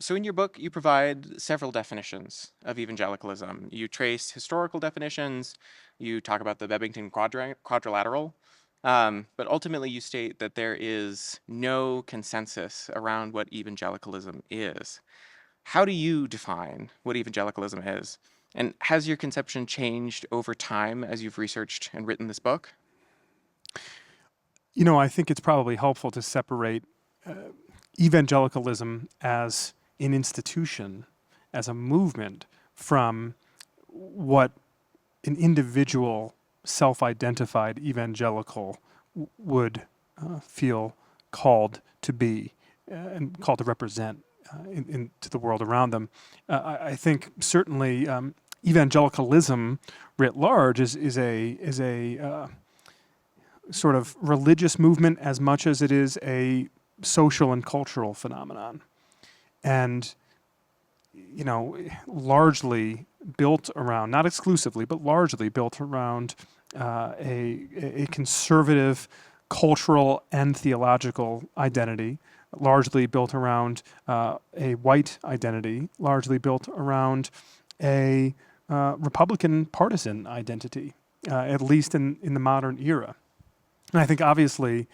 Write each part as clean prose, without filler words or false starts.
So in your book, you provide several definitions of evangelicalism. You trace historical definitions, you talk about the Bebbington quadrilateral, but ultimately you state that there is no consensus around what evangelicalism is. How do you define what evangelicalism is? And has your conception changed over time as you've researched and written this book? I think it's probably helpful to separate evangelicalism as an institution, as a movement, from what an individual self-identified evangelical would feel called to be and called to represent to the world around them. I think certainly evangelicalism writ large is a sort of religious movement as much as it is a social and cultural phenomenon. And, largely built around, not exclusively, but largely built around a conservative cultural and theological identity, largely built around a white identity, largely built around a Republican partisan identity, at least in the modern era. And I think obviously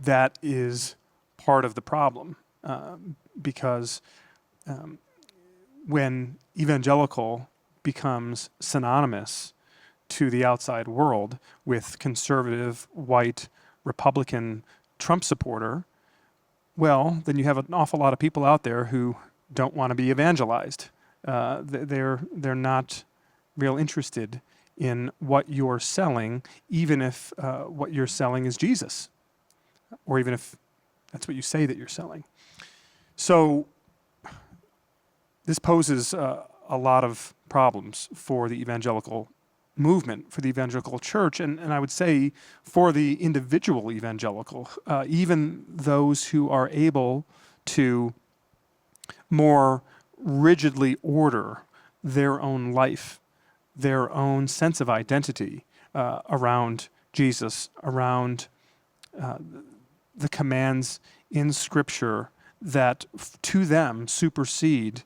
that is part of the problem because when evangelical becomes synonymous to the outside world with conservative, white, Republican Trump supporter, well, then you have an awful lot of people out there who don't want to be evangelized. They're not real interested in what you're selling, even if what you're selling is Jesus, or even if that's what you say that you're selling. So this poses a lot of problems for the evangelical movement, for the evangelical church, and I would say for the individual evangelical, even those who are able to more rigidly order their own life, their own sense of identity around Jesus, around the commands in Scripture that to them supersede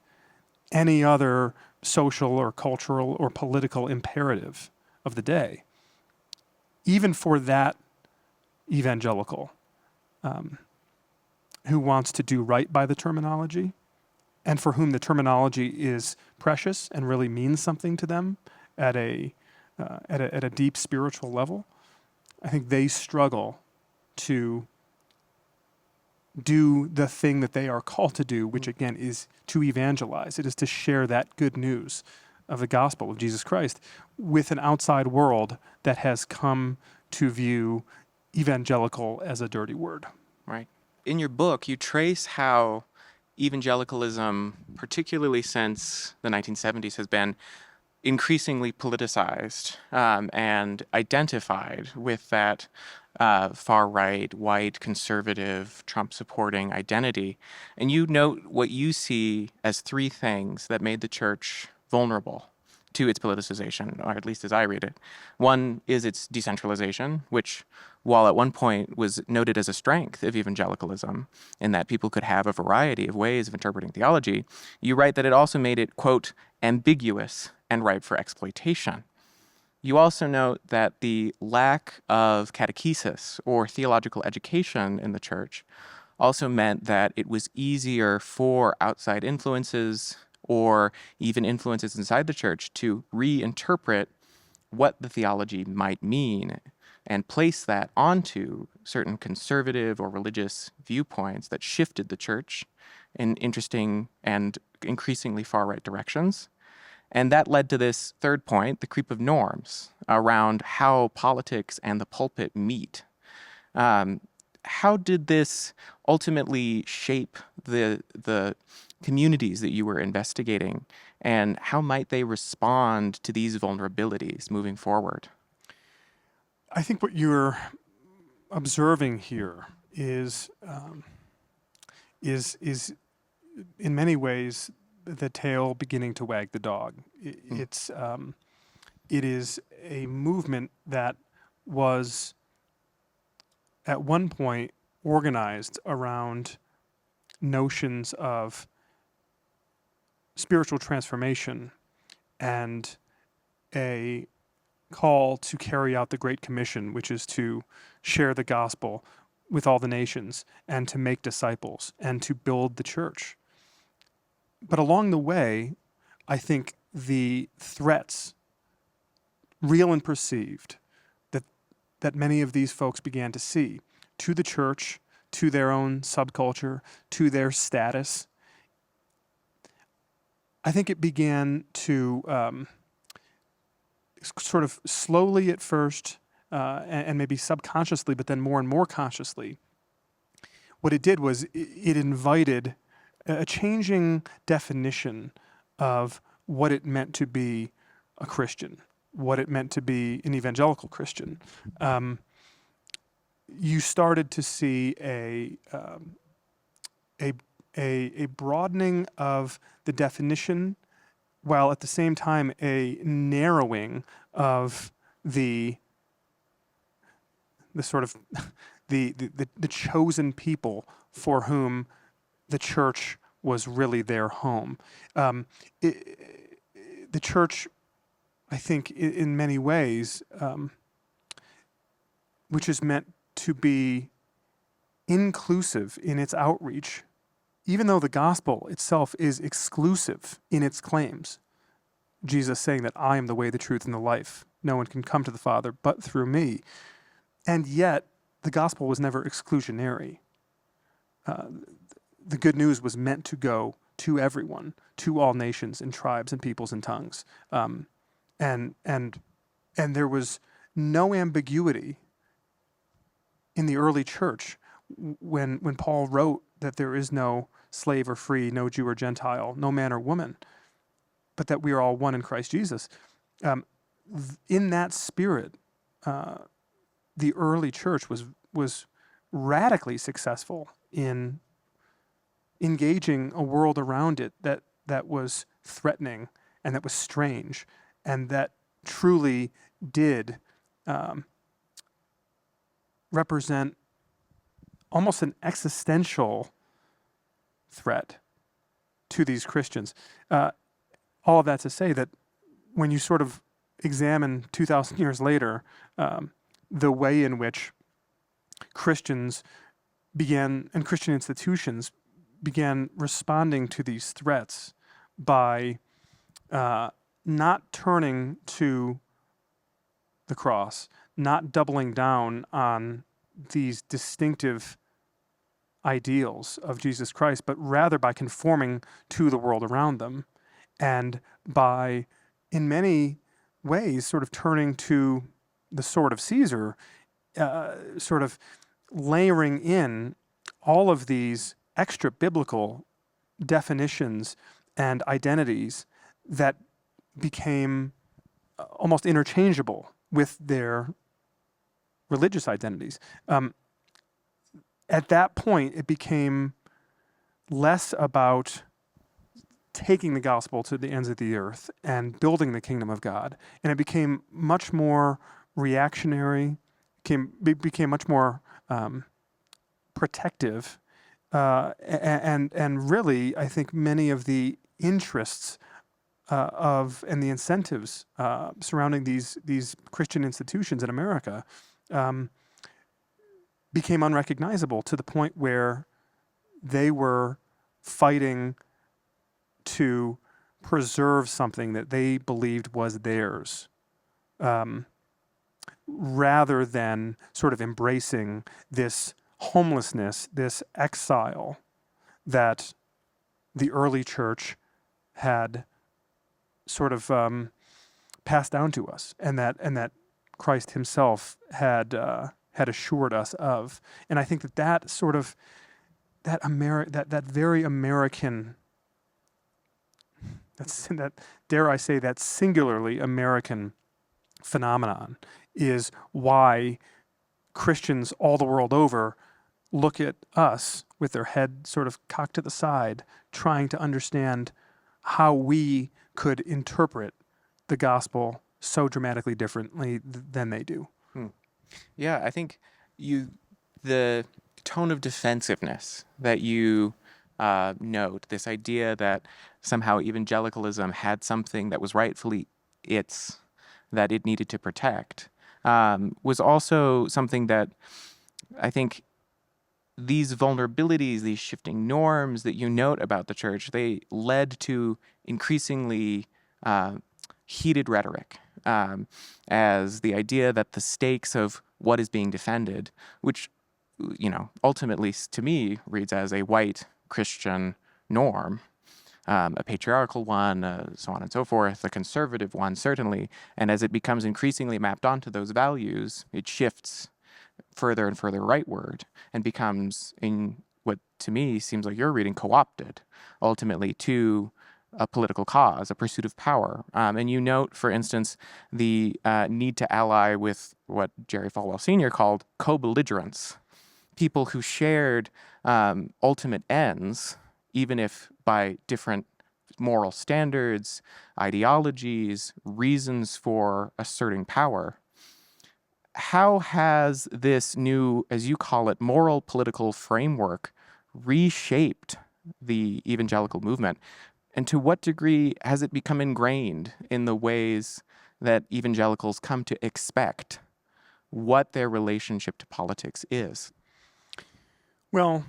any other social or cultural or political imperative of the day. Even for that evangelical who wants to do right by the terminology, and for whom the terminology is precious and really means something to them at a deep spiritual level, I think they struggle to do the thing that they are called to do, which again is to evangelize. It is to share that good news of the gospel of Jesus Christ with an outside world that has come to view evangelical as a dirty word. Right. In your book, you trace how evangelicalism, particularly since the 1970s, has been increasingly politicized and identified with that far-right, white, conservative, Trump-supporting identity. And you note what you see as three things that made the church vulnerable to its politicization, or at least as I read it. One is its decentralization, which, while at one point was noted as a strength of evangelicalism, in that people could have a variety of ways of interpreting theology, you write that it also made it, quote, ambiguous and ripe for exploitation. You also note that the lack of catechesis or theological education in the church also meant that it was easier for outside influences or even influences inside the church to reinterpret what the theology might mean and place that onto certain conservative or religious viewpoints that shifted the church in interesting and increasingly far-right directions. And that led to this third point, the creep of norms around how politics and the pulpit meet. How did this ultimately shape the communities that you were investigating, and how might they respond to these vulnerabilities moving forward? I think what you're observing here is in many ways the tail beginning to wag the dog. It is a movement that was at one point organized around notions of spiritual transformation and a call to carry out the Great Commission, which is to share the gospel with all the nations and to make disciples and to build the church. But along the way, I think the threats, real and perceived, that many of these folks began to see to the church, to their own subculture, to their status, I think it began to sort of slowly at first, and maybe subconsciously, but then more and more consciously, what it did was it invited a changing definition of what it meant to be a Christian, what it meant to be an evangelical Christian. You started to see a broadening of the definition, while at the same time a narrowing of the sort of the chosen people for whom the church was really their home. The church, I think, in many ways, which is meant to be inclusive in its outreach, even though the gospel itself is exclusive in its claims. Jesus saying that I am the way, the truth, and the life. No one can come to the Father but through me. And yet, the gospel was never exclusionary. The good news was meant to go to everyone, to all nations and tribes and peoples and tongues. And there was no ambiguity in the early church when Paul wrote that there is no slave or free, no Jew or Gentile, no man or woman, but that we are all one in Christ Jesus. In that spirit, the early church was radically successful in engaging a world around it that was threatening and that was strange and that truly did represent almost an existential threat to these Christians. All of that to say that when you sort of examine 2,000 years later, the way in which Christians began, and Christian institutions began responding to these threats by not turning to the cross, not doubling down on these distinctive ideals of Jesus Christ, but rather by conforming to the world around them and by, in many ways, sort of turning to the sword of Caesar, sort of layering in all of these extra biblical definitions and identities that became almost interchangeable with their religious identities. At that point, it became less about taking the gospel to the ends of the earth and building the kingdom of God, and it became much more reactionary, became much more protective, and really, I think many of the interests and the incentives surrounding these Christian institutions in America became unrecognizable to the point where they were fighting to preserve something that they believed was theirs, rather than sort of embracing this homelessness, this exile that the early church had sort of passed down to us, and that Christ himself had assured us of. And I think that sort of that very American, that dare I say, that singularly American phenomenon is why Christians all the world over look at us with their head sort of cocked to the side, trying to understand how we could interpret the gospel so dramatically differently than they do. Yeah, I think the tone of defensiveness that you note, this idea that somehow evangelicalism had something that was rightfully its, that it needed to protect, was also something that I think these vulnerabilities, these shifting norms that you note about the church, they led to increasingly heated rhetoric, as the idea that the stakes of what is being defended, which, ultimately to me reads as a white Christian norm, a patriarchal one, so on and so forth, a conservative one, certainly. And as it becomes increasingly mapped onto those values, it shifts further and further rightward and becomes, in what to me seems like you're reading, co-opted ultimately to a political cause, a pursuit of power. And you note, for instance, the need to ally with what Jerry Falwell Sr. called co-belligerents, people who shared ultimate ends, even if by different moral standards, ideologies, reasons for asserting power. How has this new, as you call it, moral political framework reshaped the evangelical movement? And to what degree has it become ingrained in the ways that evangelicals come to expect what their relationship to politics is? Well,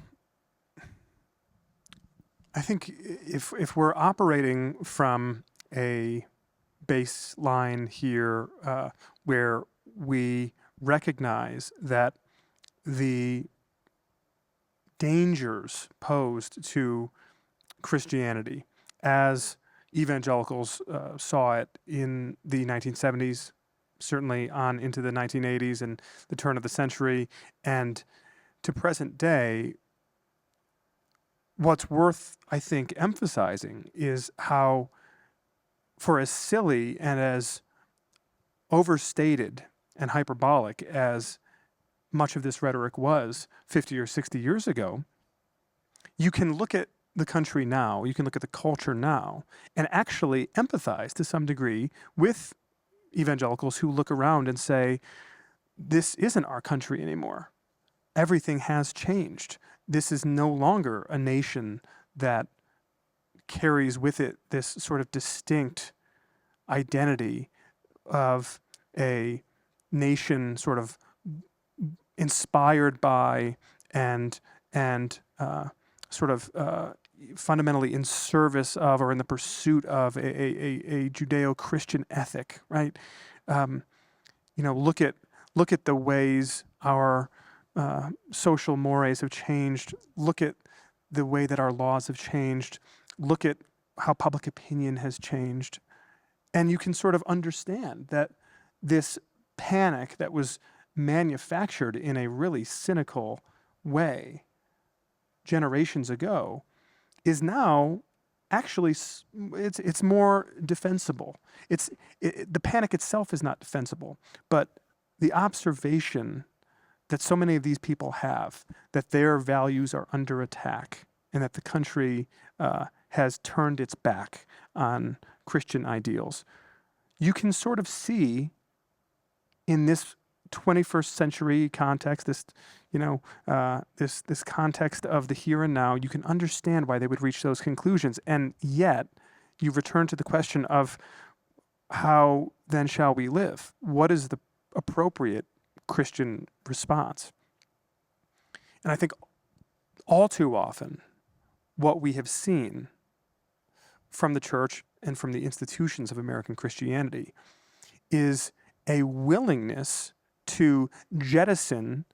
I think if we're operating from a baseline here where we recognize that the dangers posed to Christianity as evangelicals saw it in the 1970s, certainly on into the 1980s and the turn of the century, and to present day, what's worth, I think, emphasizing is how, for as silly and as overstated and hyperbolic as much of this rhetoric was 50 or 60 years ago, you can look at the country now, you can look at the culture now, and actually empathize to some degree with evangelicals who look around and say, this isn't our country anymore. Everything has changed. This is no longer a nation that carries with it this sort of distinct identity of a nation sort of inspired by and fundamentally in service of or in the pursuit of a Judeo-Christian ethic, right? Look at the ways our social mores have changed. Look at the way that our laws have changed. Look at how public opinion has changed. And you can sort of understand that this panic that was manufactured in a really cynical way generations ago is now actually, it's more defensible. The panic itself is not defensible, but the observation that so many of these people have, that their values are under attack and that the country has turned its back on Christian ideals. You can sort of see in this 21st century context, this context of the here and now, you can understand why they would reach those conclusions. And yet, you return to the question of how then shall we live? What is the appropriate Christian response? And I think all too often, what we have seen from the church and from the institutions of American Christianity is a willingness to jettison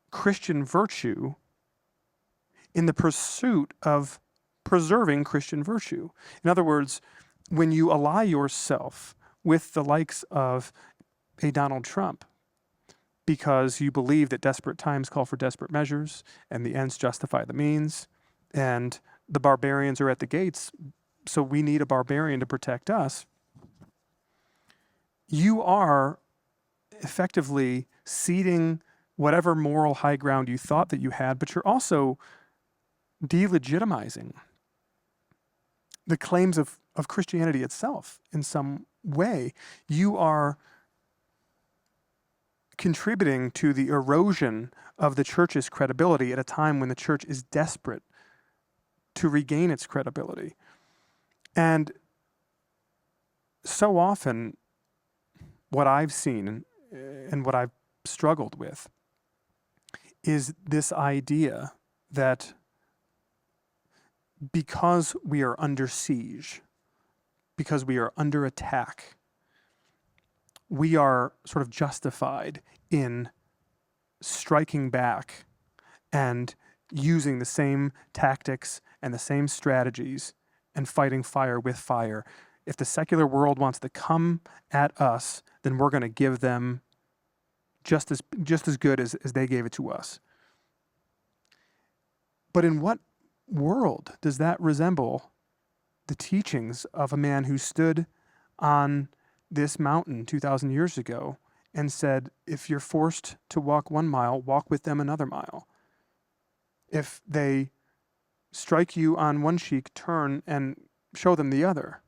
Christian virtue in the pursuit of preserving Christian virtue. In other words, when you ally yourself with the likes of a Donald Trump because you believe that desperate times call for desperate measures and the ends justify the means and the barbarians are at the gates, so we need a barbarian to protect us, you are effectively ceding whatever moral high ground you thought that you had, but you're also delegitimizing the claims of Christianity itself in some way. You are contributing to the erosion of the church's credibility at a time when the church is desperate to regain its credibility. And so often, what I've seen and what I've struggled with is this idea that because we are under siege, because we are under attack, we are sort of justified in striking back and using the same tactics and the same strategies and fighting fire with fire. If the secular world wants to come at us, then we're going to give them just as good as they gave it to us. But in what world does that resemble the teachings of a man who stood on this mountain 2,000 years ago and said, if you're forced to walk 1 mile, walk with them another mile. If they strike you on one cheek, turn and show them the other.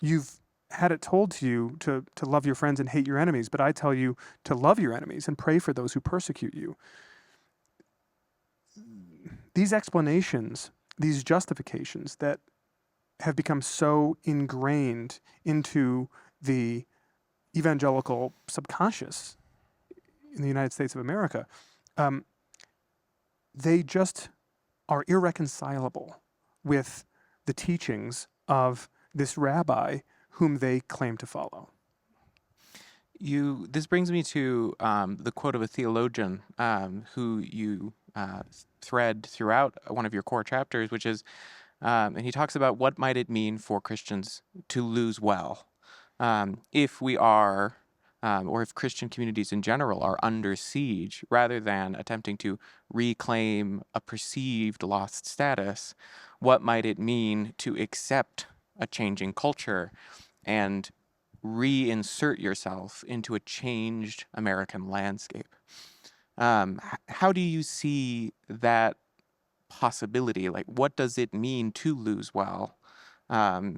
You've had it told to you to love your friends and hate your enemies, but I tell you to love your enemies and pray for those who persecute you. These explanations, these justifications that have become so ingrained into the evangelical subconscious in the United States of America, they just are irreconcilable with the teachings of this rabbi whom they claim to follow. This brings me to the quote of a theologian who you thread throughout one of your core chapters, which is, and he talks about what might it mean for Christians to lose well if we are, or if Christian communities in general are under siege, rather than attempting to reclaim a perceived lost status. What might it mean to accept a changing culture and reinsert yourself into a changed American landscape? How do you see that possibility? Like, what does it mean to lose well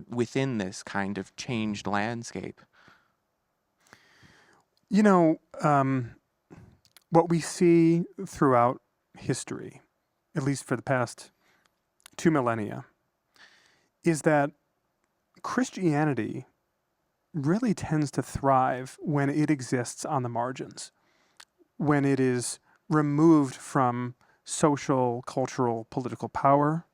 within this kind of changed landscape? You know, what we see throughout history, at least for the past 2 millennia, is that Christianity really tends to thrive when it exists on the margins, when it is removed from social, cultural, political power,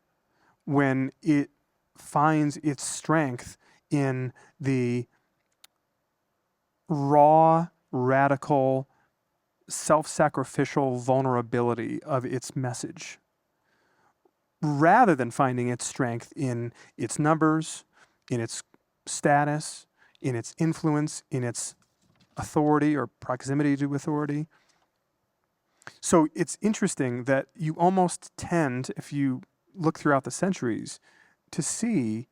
when it finds its strength in the raw, radical, self-sacrificial vulnerability of its message, rather than finding its strength in its numbers, in its status, in its influence, in its authority or proximity to authority. So it's interesting that you almost tend, if you look throughout the centuries, to see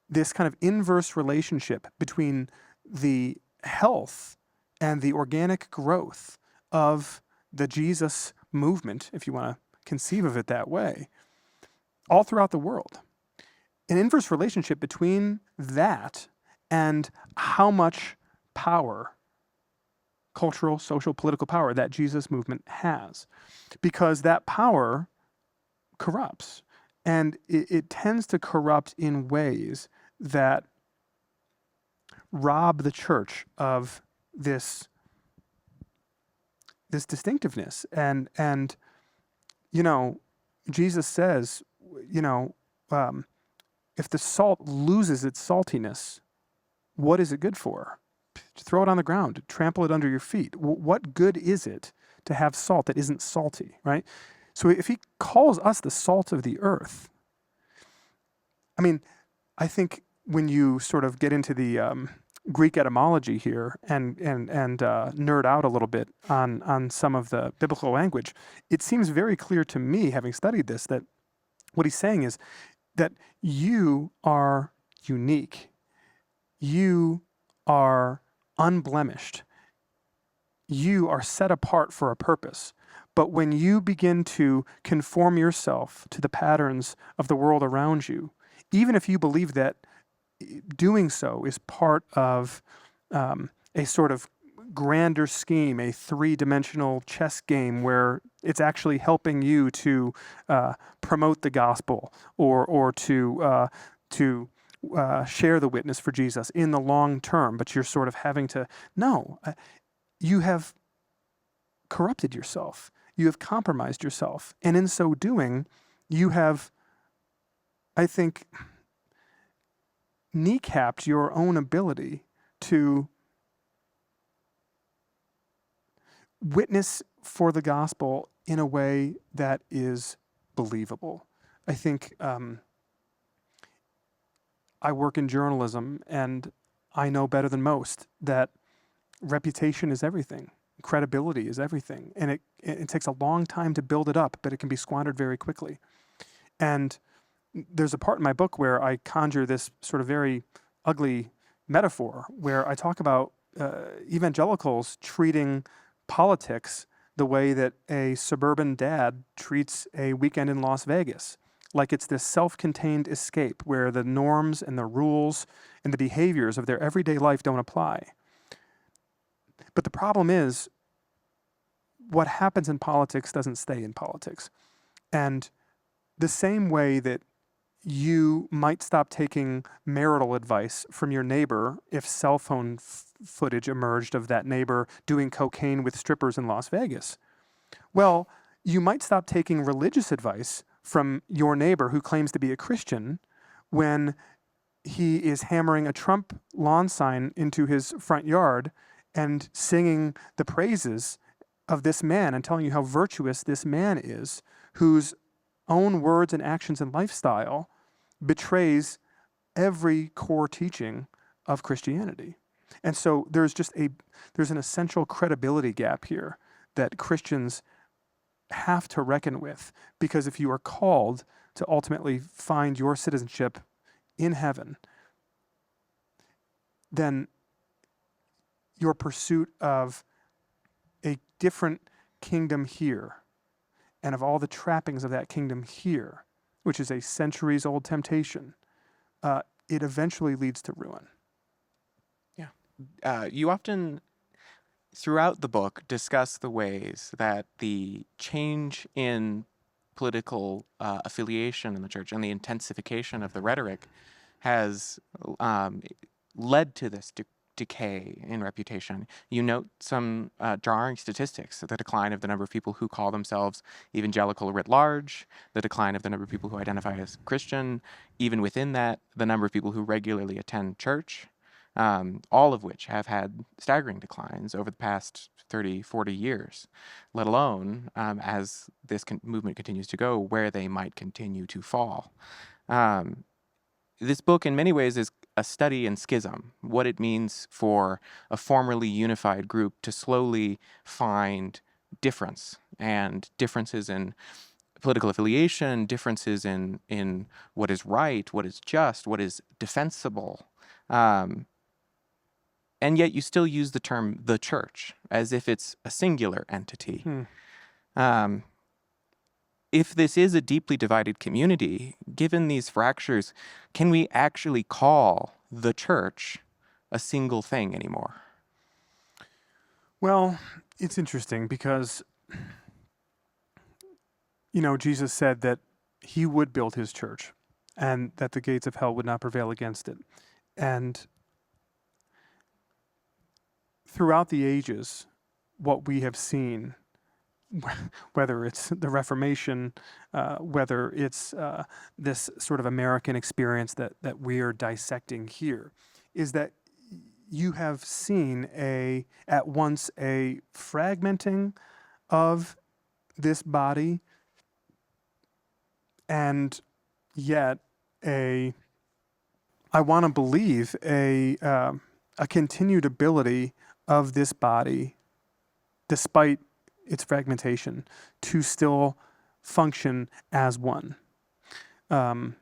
this kind of inverse relationship between the health and the organic growth of the Jesus movement, if you want to conceive of it that way, all throughout the world. An inverse relationship between that and how much power, cultural, social, political power, that Jesus movement has. Because that power corrupts. And it tends to corrupt in ways that rob the church of this distinctiveness. And you know, Jesus says, you know, if the salt loses its saltiness, what is it good for? To throw it on the ground, to trample it under your feet. What good is it to have salt that isn't salty, right? So if he calls us the salt of the earth, I mean, I think when you sort of get into the Greek etymology here and nerd out a little bit on some of the biblical language, it seems very clear to me, having studied this, that what he's saying is that you are unique. You are unblemished. You are set apart for a purpose. But when you begin to conform yourself to the patterns of the world around you, even if you believe that doing so is part of a sort of grander scheme, a three-dimensional chess game where it's actually helping you to promote the gospel or to share the witness for Jesus in the long term, but you're sort of having to, no, you have corrupted yourself. You have compromised yourself. And in so doing, you have, I think, kneecapped your own ability to witness for the gospel in a way that is believable. I think I work in journalism, and I know better than most that reputation is everything. Credibility is everything. And it takes a long time to build it up, but it can be squandered very quickly. And there's a part in my book where I conjure this sort of very ugly metaphor where I talk about evangelicals treating politics the way that a suburban dad treats a weekend in Las Vegas. Like it's this self-contained escape where the norms and the rules and the behaviors of their everyday life don't apply. But the problem is, what happens in politics doesn't stay in politics. And the same way that you might stop taking marital advice from your neighbor if cell phone footage emerged of that neighbor doing cocaine with strippers in Las Vegas. Well, you might stop taking religious advice from your neighbor who claims to be a Christian when he is hammering a Trump lawn sign into his front yard and singing the praises of this man and telling you how virtuous this man is, whose own words and actions and lifestyle betrays every core teaching of Christianity. And so there's an essential credibility gap here that Christians have to reckon with, because if you are called to ultimately find your citizenship in heaven, then your pursuit of a different kingdom here and of all the trappings of that kingdom here, which is a centuries-old temptation, it eventually leads to ruin. Yeah. You often, throughout the book, discuss the ways that the change in political affiliation in the church and the intensification of the rhetoric has led to this decay in reputation. You note some jarring statistics: the decline of the number of people who call themselves evangelical writ large, the decline of the number of people who identify as Christian, even within that, the number of people who regularly attend church, all of which have had staggering declines over the past 30, 40 years, let alone, as this movement continues to go, where they might continue to fall. This book, in many ways, is a study in schism, what it means for a formerly unified group to slowly find difference and differences in political affiliation, differences in what is right, what is just, what is defensible. And yet you still use the term the church as if it's a singular entity. If this is a deeply divided community, given these fractures, can we actually call the church a single thing anymore? Well, it's interesting because, Jesus said that he would build his church and that the gates of hell would not prevail against it. And throughout the ages, what we have seen, whether it's the Reformation, whether it's this sort of American experience that we are dissecting here, is that you have seen at once a fragmenting of this body, and yet I want to believe a continued ability of this body, despite its fragmentation, to still function as one when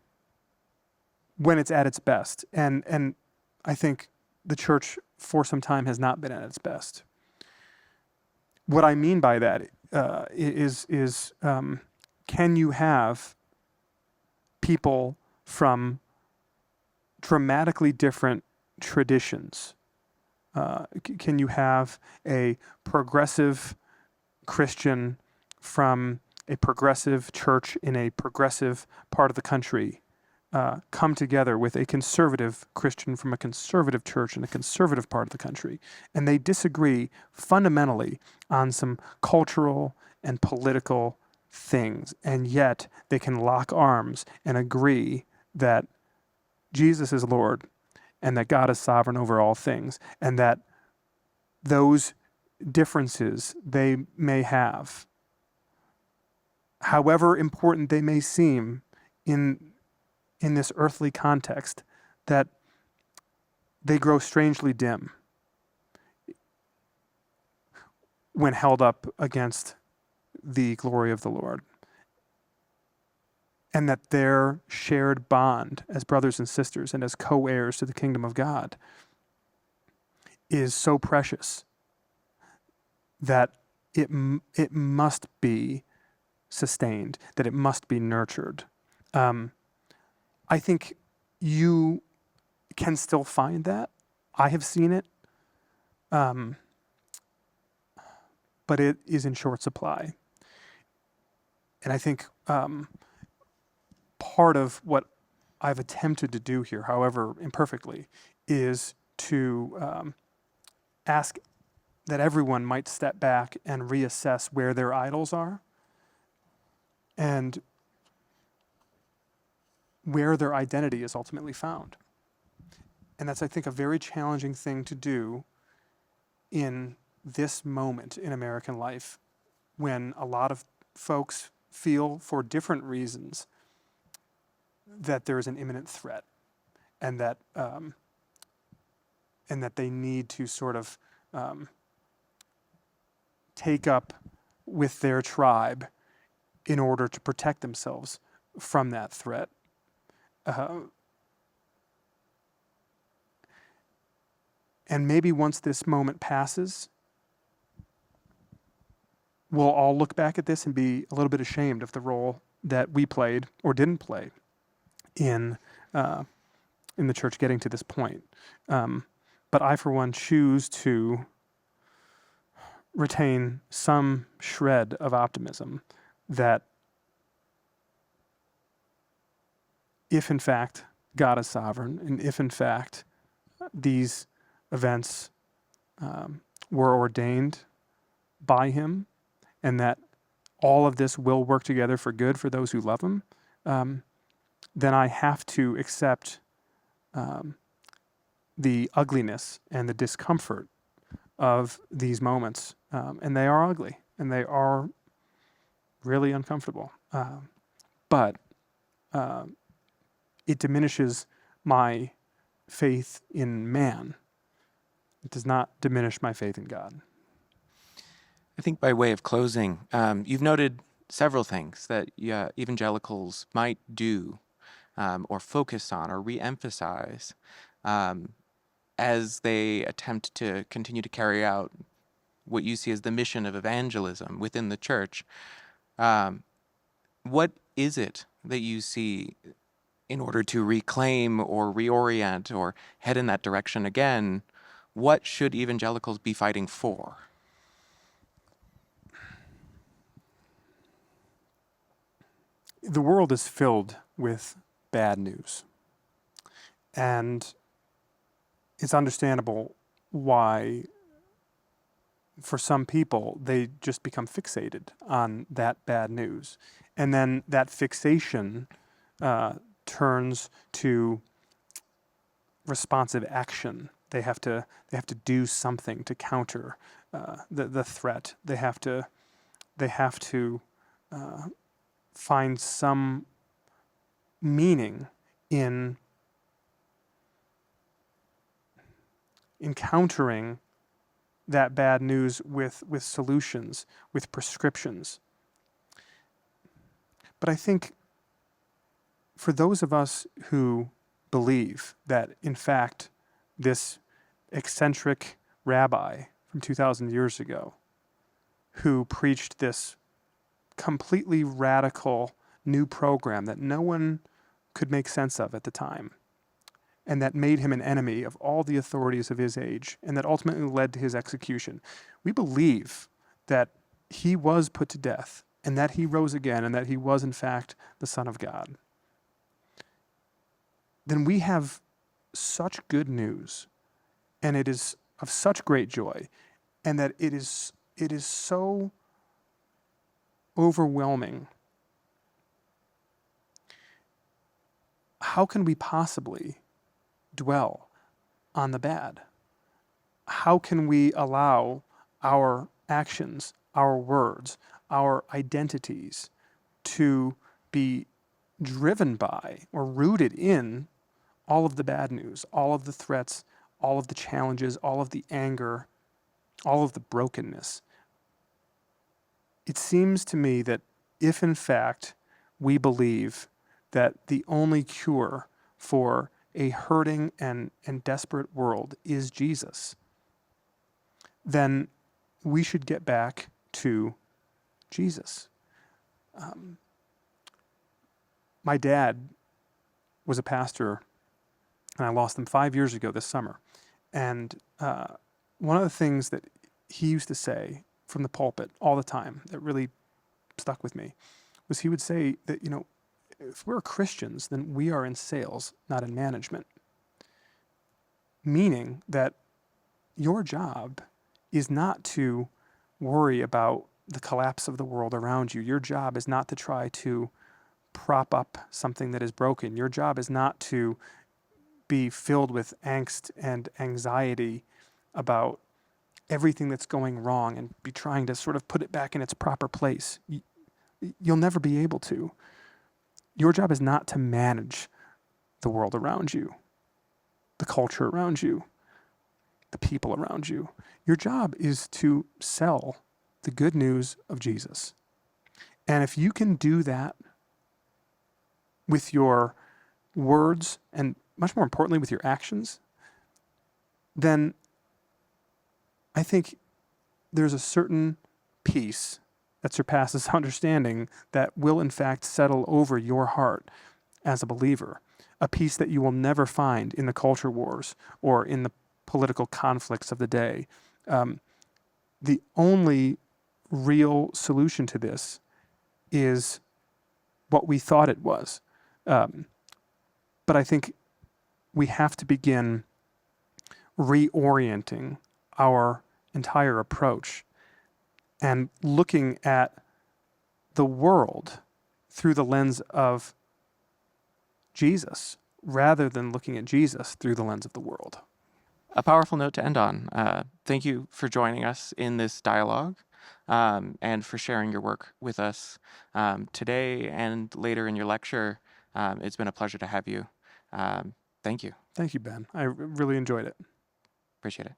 it's at its best. And I think the church for some time has not been at its best. What I mean by that is can you have people from dramatically different traditions Can you have a progressive Christian from a progressive church in a progressive part of the country come together with a conservative Christian from a conservative church in a conservative part of the country, and they disagree fundamentally on some cultural and political things, and yet they can lock arms and agree that Jesus is Lord and that God is sovereign over all things, and that those differences they may have, however important they may seem in this earthly context, that they grow strangely dim when held up against the glory of the Lord. And that their shared bond as brothers and sisters and as co-heirs to the kingdom of God is so precious that it must be sustained, that it must be nurtured. I think you can still find that. I have seen it, but it is in short supply. And I think part of what I've attempted to do here, however imperfectly, is to ask that everyone might step back and reassess where their idols are and where their identity is ultimately found. And that's, I think, a very challenging thing to do in this moment in American life, when a lot of folks feel, for different reasons, that there is an imminent threat, and that they need to sort of take up with their tribe in order to protect themselves from that threat. And maybe once this moment passes, we'll all look back at this and be a little bit ashamed of the role that we played or didn't play in the church getting to this point. But I, for one, choose to retain some shred of optimism that if in fact God is sovereign, and if in fact these events were ordained by him, and that all of this will work together for good for those who love him, then I have to accept the ugliness and the discomfort of these moments. And they are ugly, and they are really uncomfortable. But it diminishes my faith in man. It does not diminish my faith in God. I think by way of closing, you've noted several things that evangelicals might do or focus on or re-emphasize as they attempt to continue to carry out what you see as the mission of evangelism within the church. What is it that you see in order to reclaim or reorient or head in that direction again? What should evangelicals be fighting for? The world is filled with bad news. And it's understandable why, for some people, they just become fixated on that bad news. And then that fixation turns to responsive action. They have to do something to counter the threat. They have to find some meaning in encountering that bad news with solutions, with prescriptions. But I think for those of us who believe that, in fact, this eccentric rabbi from 2,000 years ago, who preached this completely radical new program that no one could make sense of at the time, and that made him an enemy of all the authorities of his age, and that ultimately led to his execution. We believe that he was put to death, and that he rose again, and that he was in fact the Son of God. Then we have such good news, and it is of such great joy, and that it is so overwhelming. How can we possibly dwell on the bad? How can we allow our actions, our words, our identities to be driven by or rooted in all of the bad news, all of the threats, all of the challenges, all of the anger, all of the brokenness? It seems to me that if in fact we believe that the only cure for a hurting and desperate world is Jesus, then we should get back to Jesus. My dad was a pastor, and I lost him 5 years ago this summer. And one of the things that he used to say from the pulpit all the time that really stuck with me was he would say that, if we're Christians, then we are in sales, not in management. Meaning that your job is not to worry about the collapse of the world around you. Your job is not to try to prop up something that is broken. Your job is not to be filled with angst and anxiety about everything that's going wrong and be trying to sort of put it back in its proper place. You'll never be able to. Your job is not to manage the world around you, the culture around you, the people around you. Your job is to sell the good news of Jesus. And if you can do that with your words and much more importantly with your actions, then I think there's a certain peace that surpasses understanding that will in fact settle over your heart as a believer, a peace that you will never find in the culture wars or in the political conflicts of the day. The only real solution to this is what we thought it was. But I think we have to begin reorienting our entire approach and looking at the world through the lens of Jesus rather than looking at Jesus through the lens of the world. A powerful note to end on. Thank you for joining us in this dialogue and for sharing your work with us today and later in your lecture. It's been a pleasure to have you. Thank you. Thank you, Ben. I really enjoyed it. Appreciate it.